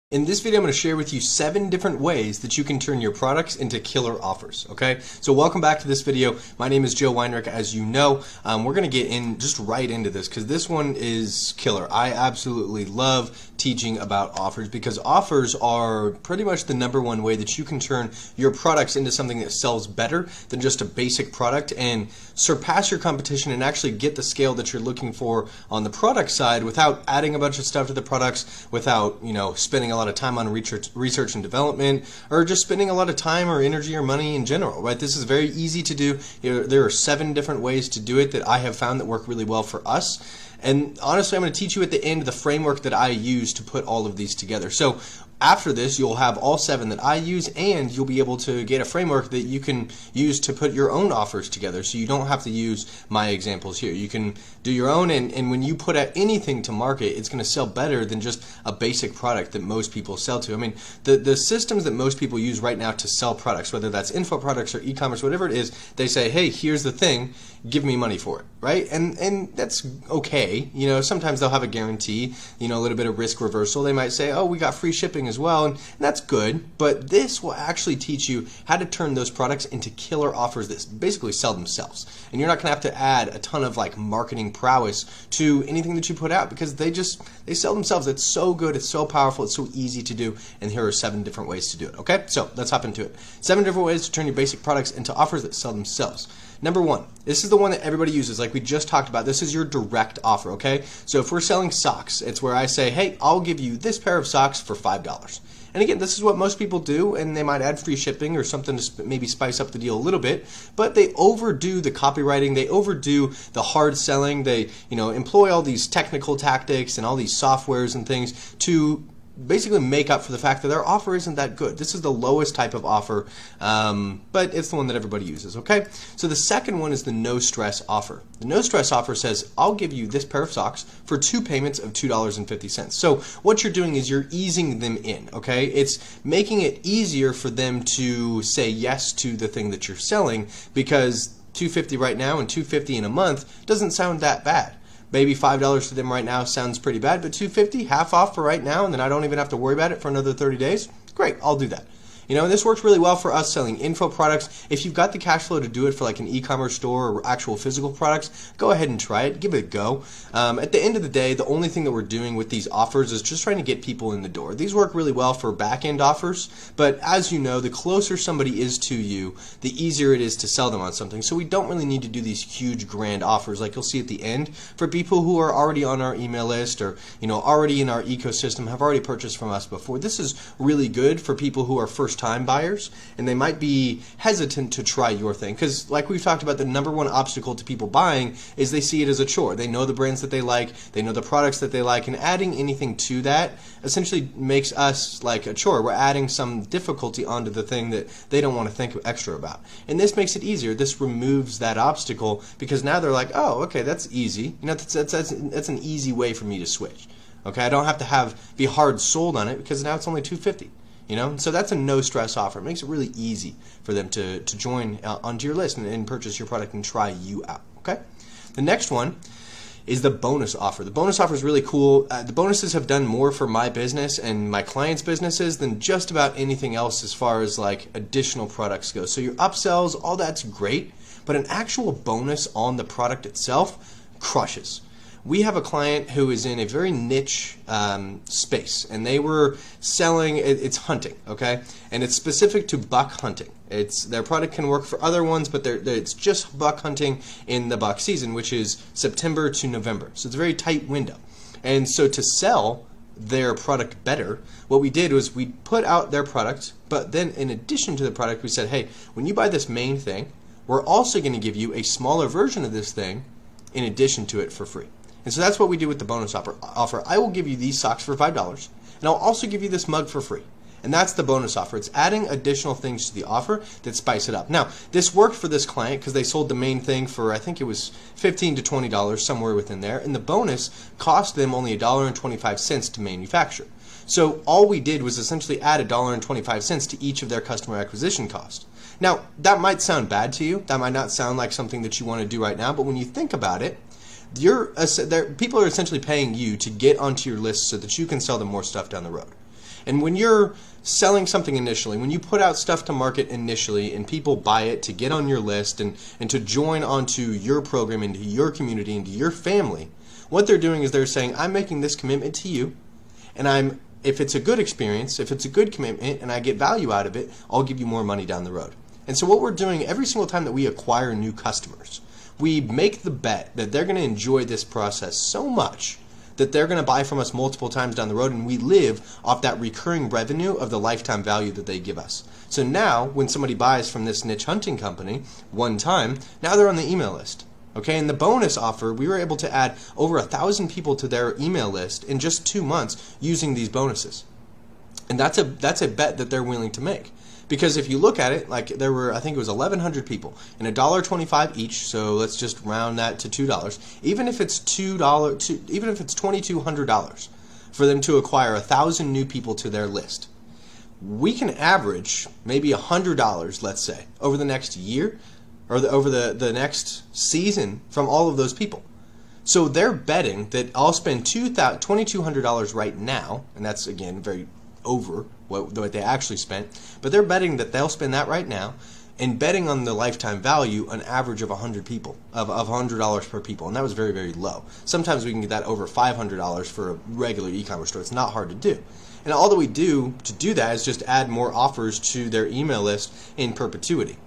In this video, I'm going to share with you 7 different ways that you can turn your products into killer offers, okay? So welcome back to this video. My name is Joe Weinrich, as you know. We're going to get in just right into this because this one is killer. I absolutely love teaching about offers because offers are pretty much the #1 way that you can turn your products into something that sells better than just a basic product and surpass your competition and actually get the scale that you're looking for on the product side without adding a bunch of stuff to the products, without, spending a lot of time on research and development, or just spending a lot of time or energy or money in general, right? This is very easy to do. There are 7 different ways to do it that I have found that work really well for us. And honestly, I'm going to teach you at the end the framework that I use to put all of these together. So after this, you'll have all 7 that I use, and you'll be able to get a framework that you can use to put your own offers together. So you don't have to use my examples here. You can do your own, and when you put out anything to market, it's going to sell better than just a basic product that most people sell to. I mean, the systems that most people use right now to sell products, whether that's info products or e-commerce, whatever it is, they say, hey, here's the thing, give me money for it, right? And that's okay. Sometimes they'll have a guarantee, a little bit of risk reversal. They might say, oh, we got free shipping as well, and that's good, but this will actually teach you how to turn those products into killer offers that basically sell themselves. And you're not going to have to add a ton of marketing prowess to anything that you put out because they sell themselves. It's so good, it's so powerful, it's so easy to do, and here are 7 different ways to do it, okay? So let's hop into it. 7 different ways to turn your basic products into offers that sell themselves. #1, this is the one that everybody uses, like we just talked about. This is your direct offer, okay? So if we're selling socks, it's where I say, hey, I'll give you this pair of socks for $5. And again, this is what most people do, and they might add free shipping or something to maybe spice up the deal a little bit, but they overdo the copywriting, they overdo the hard selling, they employ all these technical tactics and all these softwares and things to basically make up for the fact that their offer isn't that good. This is the lowest type of offer, but it's the one that everybody uses, okay? So the second one is the no stress offer. The no stress offer says, I'll give you this pair of socks for 2 payments of $2.50. So what you're doing is you're easing them in, okay? It's making it easier for them to say yes to the thing that you're selling because $2.50 right now and $2.50 in a month doesn't sound that bad. Maybe $5 to them right now sounds pretty bad, but $2.50, half off for right now, and then I don't even have to worry about it for another 30 days. Great, I'll do that. And this works really well for us selling info products. If you've got the cash flow to do it for like an e-commerce store or actual physical products, go ahead and try it. Give it a go. At the end of the day, the only thing that we're doing with these offers is just trying to get people in the door. These work really well for back-end offers, but as you know, the closer somebody is to you, the easier it is to sell them on something. So we don't really need to do these huge grand offers like you'll see at the end for people who are already on our email list or already in our ecosystem, have already purchased from us before. This is really good for people who are first-time buyers, and they might be hesitant to try your thing because, like we've talked about, the #1 obstacle to people buying is they see it as a chore. They know the brands that they like, they know the products that they like, and adding anything to that essentially makes us like a chore. We're adding some difficulty onto the thing that they don't want to think extra about. And this makes it easier. This removes that obstacle because now they're like, oh, okay, that's easy. That's an easy way for me to switch. Okay, I don't have to be hard sold on it because now it's only $2.50. So that's a no stress offer. It makes it really easy for them to join onto your list and purchase your product and try you out, okay? The next one is the bonus offer. The bonus offer is really cool. The bonuses have done more for my business and my clients' businesses than just about anything else as far as like additional products go. So your upsells, all that's great, but an actual bonus on the product itself crushes. We have a client who is in a very niche space, and they were selling, it's hunting, okay? And it's specific to buck hunting. Their product can work for other ones, but it's just buck hunting in the buck season, which is September to November. So it's a very tight window. And so to sell their product better, what we did was we put out their product, but then in addition to the product, we said, hey, when you buy this main thing, we're also going to give you a smaller version of this thing in addition to it for free. And so that's what we do with the bonus offer. I will give you these socks for $5, and I'll also give you this mug for free. And that's the bonus offer. It's adding additional things to the offer that spice it up. Now, this worked for this client because they sold the main thing for, I think it was $15 to $20, somewhere within there, and the bonus cost them only $1.25 to manufacture. So all we did was essentially add $1.25 to each of their customer acquisition cost. Now, that might sound bad to you. That might not sound like something that you want to do right now, but when you think about it, people are essentially paying you to get onto your list so that you can sell them more stuff down the road. And when you're selling something initially, when you put out stuff to market initially and people buy it to get on your list and to join onto your program, into your community, into your family, what they're doing is they're saying, I'm making this commitment to you, and if it's a good experience, if it's a good commitment and I get value out of it, I'll give you more money down the road. And so what we're doing every single time that we acquire new customers, we make the bet that they're going to enjoy this process so much that they're going to buy from us multiple times down the road, and we live off that recurring revenue of the lifetime value that they give us. So now when somebody buys from this niche hunting company one time, now they're on the email list. Okay, and the bonus offer, we were able to add over 1,000 people to their email list in just 2 months using these bonuses. And that's a bet that they're willing to make. Because if you look at it, like there were, I think it was 1,100 people, and $1.25 each. So let's just round that to $2. Even if it's even if it's $2,200 for them to acquire 1,000 new people to their list, we can average maybe $100, let's say, over the next year or over the next season from all of those people. So they're betting that I'll spend $2,200 right now, and that's again very over what they actually spent, but they're betting that they'll spend that right now, and betting on the lifetime value an average of 100 people, of $100 per people, and that was very, very low. Sometimes we can get that over $500 for a regular e-commerce store. It's not hard to do. And all that we do to do that is just add more offers to their email list in perpetuity.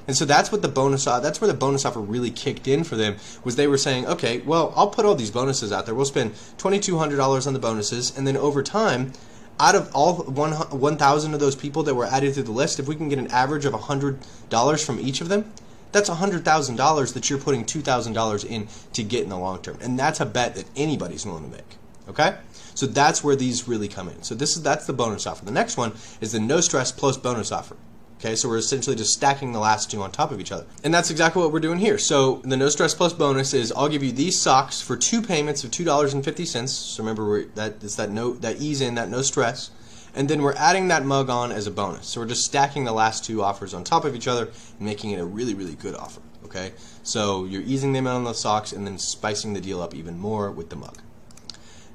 And so that's what that's where the bonus offer really kicked in for them, was they were saying, okay, well, I'll put all these bonuses out there. We'll spend $2,200 on the bonuses, and then over time, out of all 1,000 of those people that were added to the list, if we can get an average of $100 from each of them, that's $100,000 that you're putting $2,000 in to get in the long term. And that's a bet that anybody's willing to make. Okay? So that's where these really come in. So that's the bonus offer. The next one is the no stress plus bonus offer. Okay, so we're essentially just stacking the last two on top of each other. And that's exactly what we're doing here. So the no stress plus bonus is I'll give you these socks for 2 payments of $2.50. So remember, that ease in, that no stress. And then we're adding that mug on as a bonus. So we're just stacking the last two offers on top of each other and making it a really, really good offer. Okay, so you're easing them in on the socks and then spicing the deal up even more with the mug.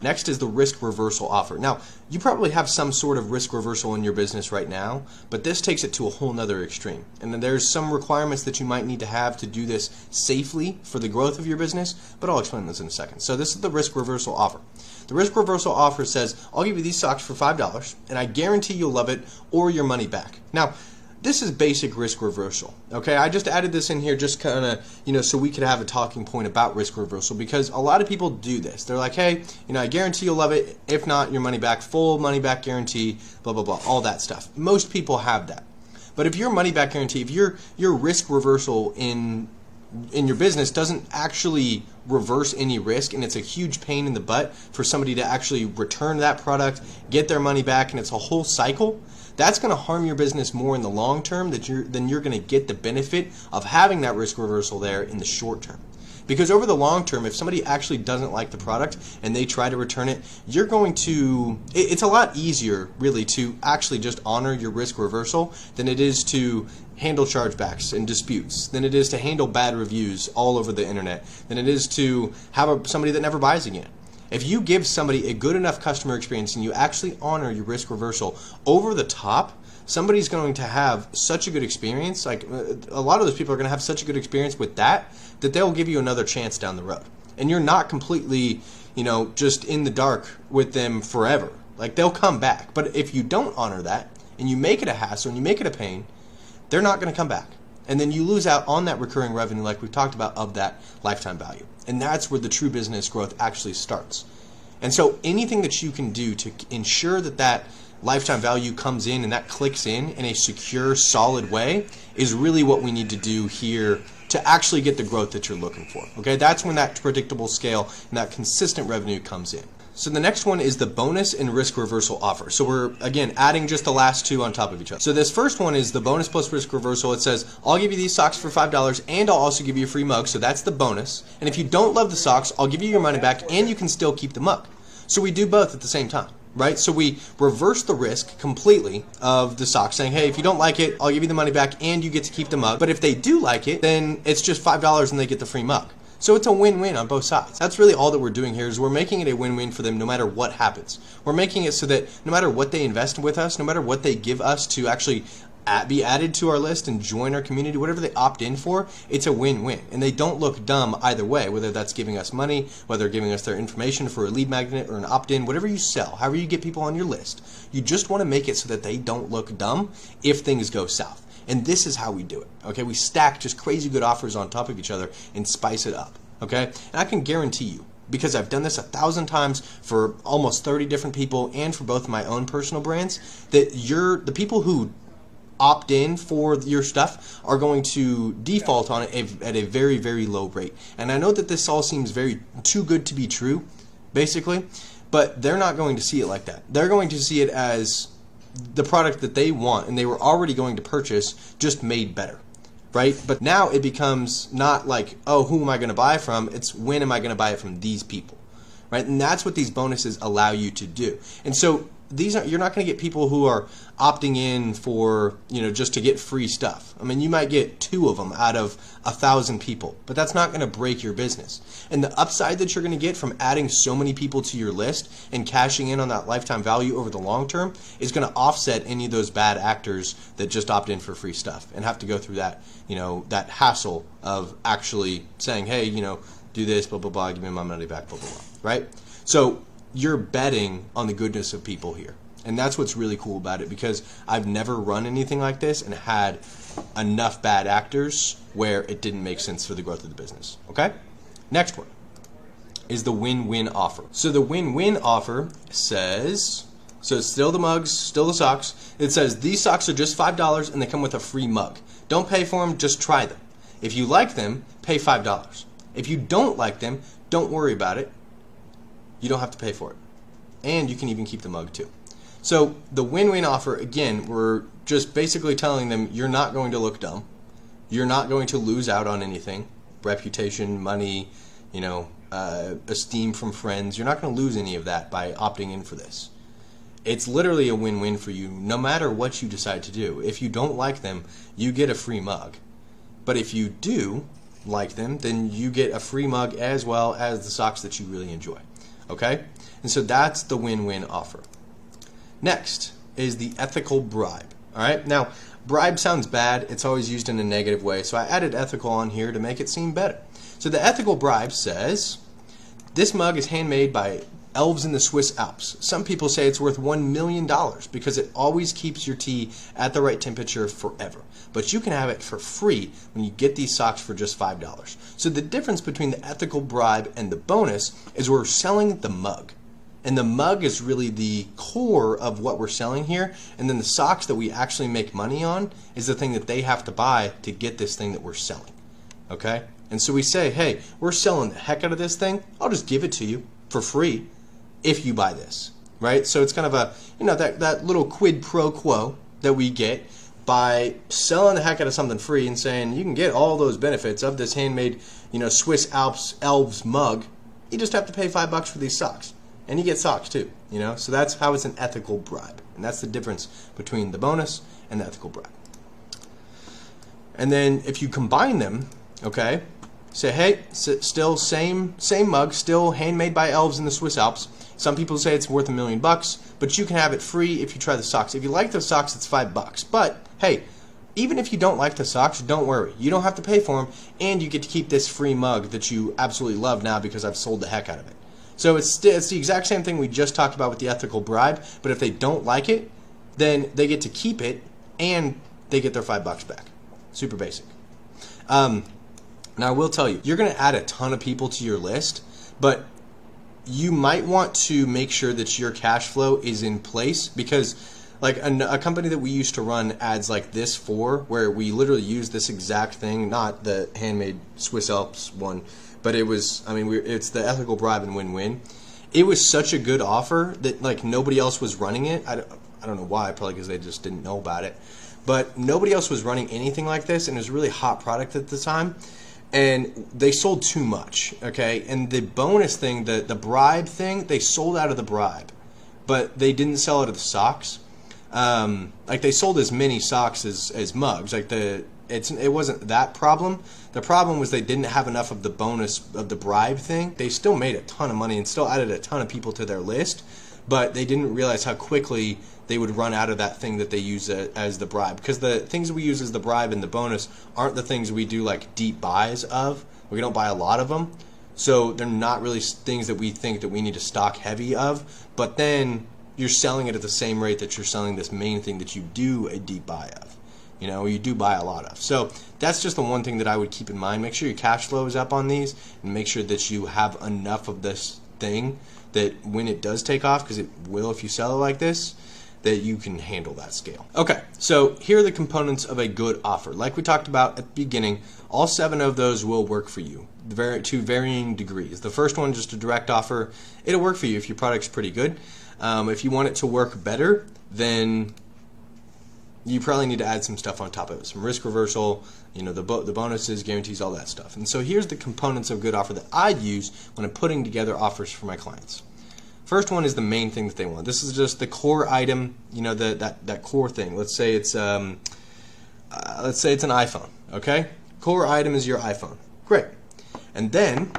Next is the risk reversal offer. Now, you probably have some sort of risk reversal in your business right now, but this takes it to a whole nother extreme. And then there's some requirements that you might need to have to do this safely for the growth of your business, but I'll explain this in a second. So this is the risk reversal offer. The risk reversal offer says, I'll give you these socks for $5, and I guarantee you'll love it or your money back. Now, this is basic risk reversal. Okay, I just added this in here just kind of, so we could have a talking point about risk reversal, because a lot of people do this. They're like, hey, I guarantee you'll love it. If not, your money back, full money back guarantee, blah, blah, blah, all that stuff. Most people have that. But if your money back guarantee, if your risk reversal in your business doesn't actually reverse any risk, and it's a huge pain in the butt for somebody to actually return that product, get their money back, and it's a whole cycle, that's going to harm your business more in the long term than you're going to get the benefit of having that risk reversal there in the short term. Because over the long term, if somebody actually doesn't like the product and they try to return it, it's a lot easier really to actually just honor your risk reversal than it is to handle chargebacks and disputes, than it is to handle bad reviews all over the internet, than it is to have somebody that never buys again. If you give somebody a good enough customer experience and you actually honor your risk reversal over the top, somebody's going to have such a good experience. Like a lot of those people are going to have such a good experience with that they'll give you another chance down the road. And you're not completely, just in the dark with them forever. Like they'll come back. But if you don't honor that and you make it a hassle and you make it a pain, they're not going to come back. And then you lose out on that recurring revenue like we've talked about of that lifetime value. And that's where the true business growth actually starts. And so anything that you can do to ensure that lifetime value comes in and that clicks in a secure, solid way is really what we need to do here to actually get the growth that you're looking for. Okay, that's when that predictable scale and that consistent revenue comes in. So the next one is the bonus and risk reversal offer. So we're, again, adding just the last two on top of each other. So this first one is the bonus plus risk reversal. It says, I'll give you these socks for $5 and I'll also give you a free mug. So that's the bonus. And if you don't love the socks, I'll give you your money back and you can still keep the mug. So we do both at the same time, right? So we reverse the risk completely of the socks, saying, hey, if you don't like it, I'll give you the money back and you get to keep the mug. But if they do like it, then it's just $5 and they get the free mug. So it's a win-win on both sides. That's really all that we're doing here, is we're making it a win-win for them no matter what happens. We're making it so that no matter what they invest with us, no matter what they give us to actually be added to our list and join our community, whatever they opt in for, it's a win-win. And they don't look dumb either way, whether that's giving us money, whether giving us their information for a lead magnet or an opt-in, whatever you sell, however you get people on your list. You just want to make it so that they don't look dumb if things go south. And this is how we do it. Okay, we stack just crazy good offers on top of each other and spice it up. Okay, and I can guarantee you, because I've done this 1,000 times for almost 30 different people and for both my own personal brands, that the people who opt in for your stuff are going to default on it at a very, very low rate. And I know that this all seems very too good to be true, basically, but they're not going to see it like that. They're going to see it as the product that they want and they were already going to purchase, just made better, right? But now it becomes not like, oh, who am I going to buy from? It's when am I going to buy it from these people, right? And that's what these bonuses allow you to do. And so you're not going to get people who are opting in for, just to get free stuff. I mean, you might get 2 of them out of 1,000 people, but that's not going to break your business. And the upside that you're going to get from adding so many people to your list and cashing in on that lifetime value over the long term is going to offset any of those bad actors that just opt in for free stuff and have to go through that, that hassle of actually saying, hey, do this, blah, blah, blah, give me my money back, blah, blah, blah, right? So you're betting on the goodness of people here. And that's what's really cool about it, because I've never run anything like this and had enough bad actors where it didn't make sense for the growth of the business. Okay? Next one is the win-win offer. So the win-win offer says, so it's still the mugs, still the socks. It says these socks are just $5 and they come with a free mug. Don't pay for them, just try them. If you like them, pay $5. If you don't like them, don't worry about it. You don't have to pay for it. And you can even keep the mug too. So the win-win offer, again, we're just basically telling them you're not going to look dumb. You're not going to lose out on anything. Reputation, money, esteem from friends. You're not going to lose any of that by opting in for this. It's literally a win-win for you no matter what you decide to do. If you don't like them, you get a free mug. But if you do like them, then you get a free mug as well as the socks that you really enjoy. Okay? And so that's the win-win offer. Next is the ethical bribe. All right? Now, bribe sounds bad. It's always used in a negative way. So I added ethical on here to make it seem better. So the ethical bribe says, this mug is handmade by elves in the Swiss Alps. Some people say it's worth $1 million because it always keeps your tea at the right temperature forever. But you can have it for free when you get these socks for just $5. So the difference between the ethical bribe and the bonus is we're selling the mug. And the mug is really the core of what we're selling here. And then the socks that we actually make money on is the thing that they have to buy to get this thing that we're selling. Okay? And so we say, hey, we're selling the heck out of this thing. I'll just give it to you for free if you buy this, right? So it's kind of a, that little quid pro quo that we get by selling the heck out of something free and saying you can get all those benefits of this handmade, Swiss Alps elves mug. You just have to pay $5 for these socks, and you get socks too. So that's how it's an ethical bribe, and that's the difference between the bonus and the ethical bribe. And then if you combine them, okay, say, hey, still same mug, still handmade by elves in the Swiss Alps. Some people say it's worth $1 million, but you can have it free if you try the socks. If you like the socks, it's $5. But hey, even if you don't like the socks, don't worry. You don't have to pay for them, and you get to keep this free mug that you absolutely love now because I've sold the heck out of it. So it's the exact same thing we just talked about with the ethical bribe, but if they don't like it, then they get to keep it, and they get their $5 back. Super basic. Now, I will tell you, you're going to add a ton of people to your list, but you might want to make sure that your cash flow is in place, because like a company that we used to run ads like this for, where we literally use this exact thing, not the handmade Swiss Alps one, but it was, it's the ethical bribe and win-win. It was such a good offer that like nobody else was running it. I don't know why, probably because they just didn't know about it. But nobody else was running anything like this, and it was a really hot product at the time. And they sold too much, okay? And the bonus thing, the bribe thing, they sold out of the bribe, but they didn't sell out of the socks. Like they sold as many socks as mugs. Like the it wasn't that problem. The problem was they didn't have enough of the bonus of the bribe thing. They still made a ton of money and still added a ton of people to their list, but they didn't realize how quickly they would run out of that thing that they use as the bribe. Because the things we use as the bribe and the bonus aren't the things we do like deep buys of. We don't buy a lot of them, so they're not really things that we think that we need to stock heavy of. But then you're selling it at the same rate that you're selling this main thing that you do a deep buy of. You know, you do buy a lot of. So that's just the one thing that I would keep in mind. Make sure your cash flow is up on these, and make sure that you have enough of this thing that when it does take off, because it will if you sell it like this, that you can handle that scale. Okay, so here are the components of a good offer. Like we talked about at the beginning, all 7 of those will work for you to varying degrees. The first one, just a direct offer, it'll work for you if your product's pretty good. If you want it to work better, then you probably need to add some stuff on top of it, some risk reversal, you know, the bonuses, guarantees, all that stuff. And so here's the components of good offer that I'd use when I'm putting together offers for my clients. First one is the main thing that they want. This is just the core item, you know, that core thing. Let's say it's an iPhone, okay? Core item is your iPhone. Great. And then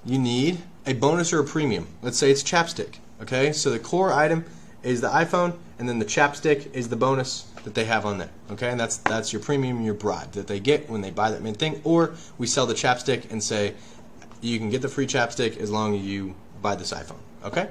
you need a bonus or a premium. Let's say it's chapstick, okay? So the core item is the iPhone, and then the chapstick is the bonus that they have on there, okay? And that's your premium, your bribe that they get when they buy that main thing. Or we sell the chapstick and say you can get the free chapstick as long as you buy this iPhone, okay?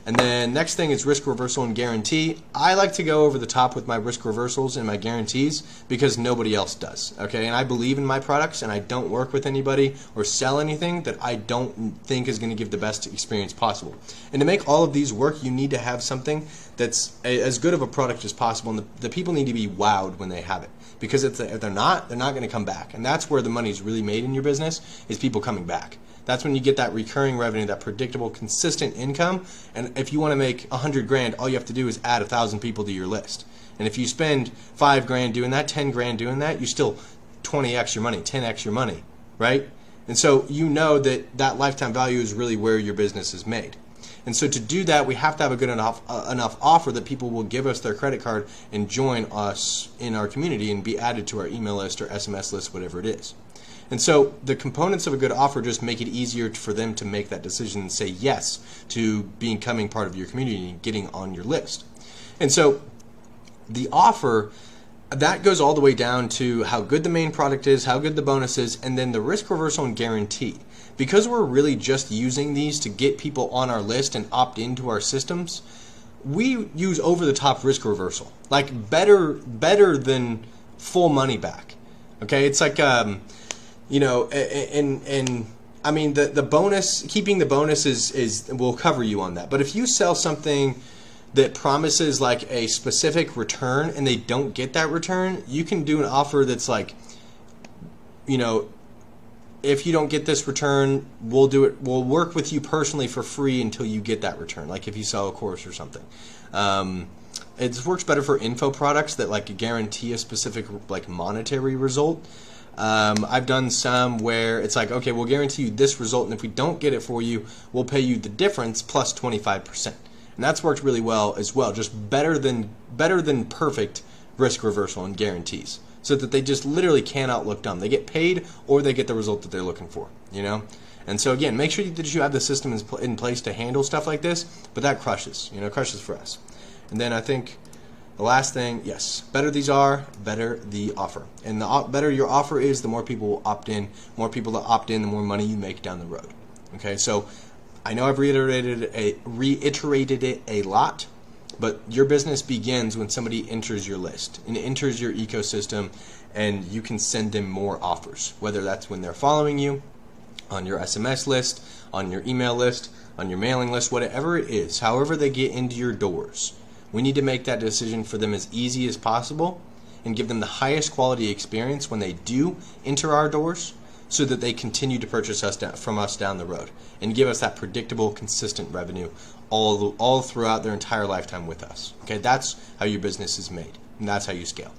And then next thing is risk reversal and guarantee. I like to go over the top with my risk reversals and my guarantees because nobody else does, okay? And I believe in my products, and I don't work with anybody or sell anything that I don't think is going to give the best experience possible. And to make all of these work, you need to have something that's as good of a product as possible, and the people need to be wowed when they have it. Because if they're not going to come back. And that's where the money's really made in your business, is people coming back. That's when you get that recurring revenue, that predictable, consistent income. And if you want to make 100 grand, all you have to do is add 1,000 people to your list. And if you spend 5 grand doing that, 10 grand doing that, you still 20x your money, 10x your money, right? And so you know that lifetime value is really where your business is made. And so to do that, we have to have a good enough offer that people will give us their credit card and join us in our community and be added to our email list or SMS list, whatever it is. And so the components of a good offer just make it easier for them to make that decision and say yes to becoming part of your community and getting on your list. And so the offer, that goes all the way down to how good the main product is, how good the bonus is, and then the risk reversal and guarantee. Because we're really just using these to get people on our list and opt into our systems, we use over-the-top risk reversal, like better than full money back. Okay, it's like you know, and I mean the bonus, keeping the bonus is will cover you on that. But if you sell something that promises like a specific return and they don't get that return, you can do an offer that's like, you know, if you don't get this return, we'll work with you personally for free until you get that return, like if you sell a course or something. It works better for info products that like guarantee a specific like monetary result. I've done some where it's like, okay, we'll guarantee you this result, and if we don't get it for you, we'll pay you the difference plus 25%. And that's worked really well as well, just better than perfect risk reversal and guarantees, so that they just literally cannot look dumb. They get paid or they get the result that they're looking for, you know? And so again, make sure that you have the system in place to handle stuff like this, but that crushes, you know, crushes for us. And then I think the last thing, yes, better these are, better the offer. And the better your offer is, the more people will opt in. More people that opt in, the more money you make down the road. Okay, so I know I've reiterated it a lot, but your business begins when somebody enters your list and enters your ecosystem, and you can send them more offers, whether that's when they're following you on your SMS list, on your email list, on your mailing list, whatever it is, however they get into your doors. We need to make that decision for them as easy as possible and give them the highest quality experience when they do enter our doors, so that they continue to purchase from us down the road and give us that predictable, consistent revenue all throughout their entire lifetime with us. Okay, that's how your business is made, and that's how you scale.